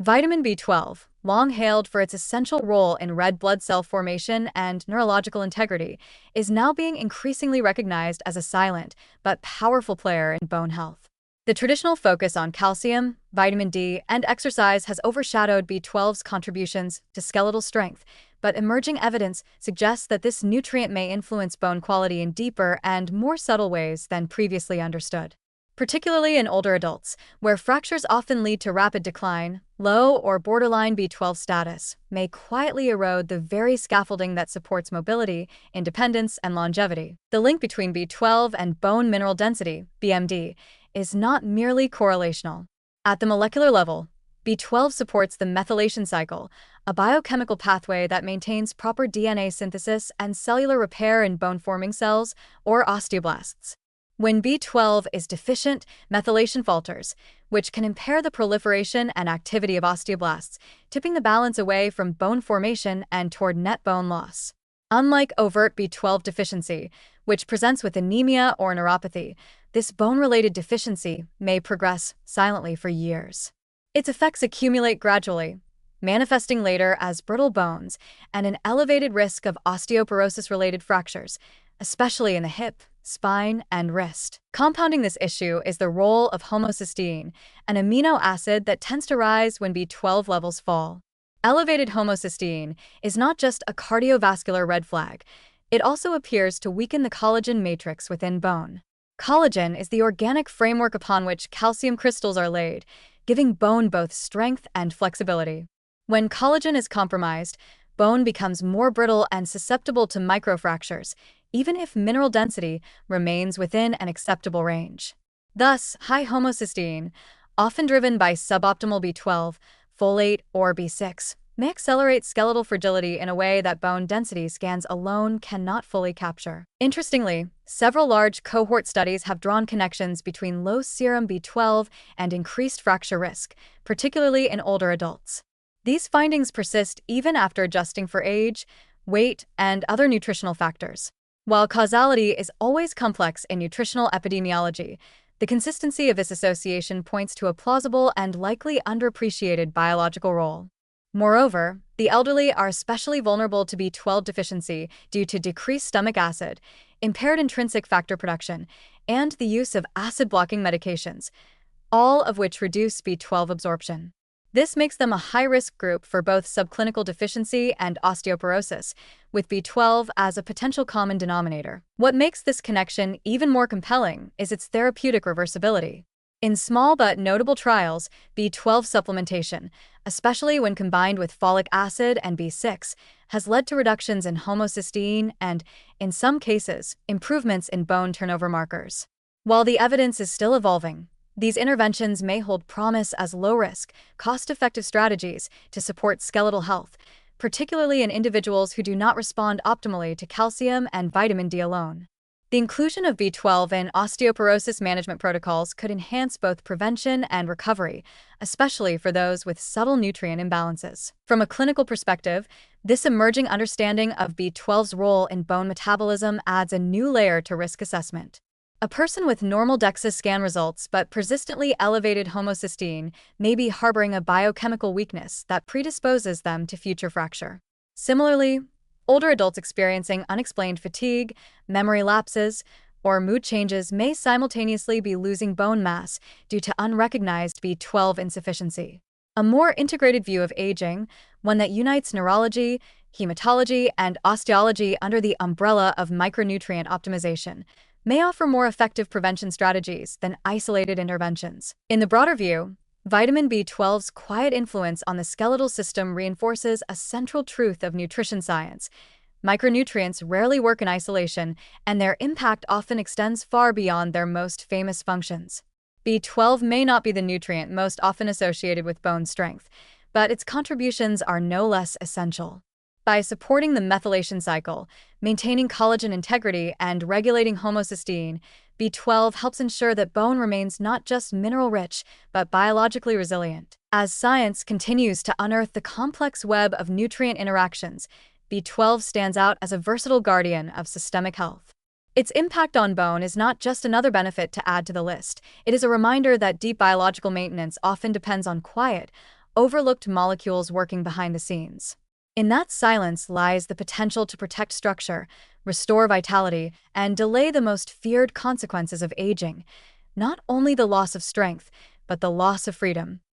Vitamin B12, long hailed for its essential role in red blood cell formation and neurological integrity, is now being increasingly recognized as a silent but powerful player in bone health. The traditional focus on calcium, vitamin D, and exercise has overshadowed B12's contributions to skeletal strength, but emerging evidence suggests that this nutrient may influence bone quality in deeper and more subtle ways than previously understood. Particularly in older adults, where fractures often lead to rapid decline, low or borderline B12 status may quietly erode the very scaffolding that supports mobility, independence, and longevity. The link between B12 and bone mineral density, BMD, is not merely correlational. At the molecular level, B12 supports the methylation cycle, a biochemical pathway that maintains proper DNA synthesis and cellular repair in bone-forming cells, or osteoblasts. When B12 is deficient, methylation falters, which can impair the proliferation and activity of osteoblasts, tipping the balance away from bone formation and toward net bone loss. Unlike overt B12 deficiency, which presents with anemia or neuropathy, this bone-related deficiency may progress silently for years. Its effects accumulate gradually, manifesting later as brittle bones and an elevated risk of osteoporosis-related fractures, especially in the hip, spine, and wrist. Compounding this issue is the role of homocysteine, an amino acid that tends to rise when B12 levels fall. Elevated homocysteine is not just a cardiovascular red flag, it also appears to weaken the collagen matrix within bone. Collagen is the organic framework upon which calcium crystals are laid, giving bone both strength and flexibility. When collagen is compromised, bone becomes more brittle and susceptible to microfractures, even if mineral density remains within an acceptable range. Thus, high homocysteine, often driven by suboptimal B12, folate, or B6, may accelerate skeletal fragility in a way that bone density scans alone cannot fully capture. Interestingly, several large cohort studies have drawn connections between low serum B12 and increased fracture risk, particularly in older adults. These findings persist even after adjusting for age, weight, and other nutritional factors. While causality is always complex in nutritional epidemiology, the consistency of this association points to a plausible and likely underappreciated biological role. Moreover, the elderly are especially vulnerable to B12 deficiency due to decreased stomach acid, impaired intrinsic factor production, and the use of acid-blocking medications, all of which reduce B12 absorption. This makes them a high-risk group for both subclinical deficiency and osteoporosis, with B12 as a potential common denominator. What makes this connection even more compelling is its therapeutic reversibility. In small but notable trials, B12 supplementation, especially when combined with folic acid and B6, has led to reductions in homocysteine and, in some cases, improvements in bone turnover markers. While the evidence is still evolving, these interventions may hold promise as low-risk, cost-effective strategies to support skeletal health, particularly in individuals who do not respond optimally to calcium and vitamin D alone. The inclusion of B12 in osteoporosis management protocols could enhance both prevention and recovery, especially for those with subtle nutrient imbalances. From a clinical perspective, this emerging understanding of B12's role in bone metabolism adds a new layer to risk assessment. A person with normal DEXA scan results but persistently elevated homocysteine may be harboring a biochemical weakness that predisposes them to future fracture. Similarly, older adults experiencing unexplained fatigue, memory lapses, or mood changes may simultaneously be losing bone mass due to unrecognized B12 insufficiency. A more integrated view of aging, one that unites neurology, hematology, and osteology under the umbrella of micronutrient optimization, may offer more effective prevention strategies than isolated interventions. In the broader view, vitamin B12's quiet influence on the skeletal system reinforces a central truth of nutrition science. Micronutrients rarely work in isolation, and their impact often extends far beyond their most famous functions. B12 may not be the nutrient most often associated with bone strength, but its contributions are no less essential. By supporting the methylation cycle, maintaining collagen integrity, and regulating homocysteine, B12 helps ensure that bone remains not just mineral-rich, but biologically resilient. As science continues to unearth the complex web of nutrient interactions, B12 stands out as a versatile guardian of systemic health. Its impact on bone is not just another benefit to add to the list. It is a reminder that deep biological maintenance often depends on quiet, overlooked molecules working behind the scenes. In that silence lies the potential to protect structure, restore vitality, and delay the most feared consequences of aging, not only the loss of strength, but the loss of freedom.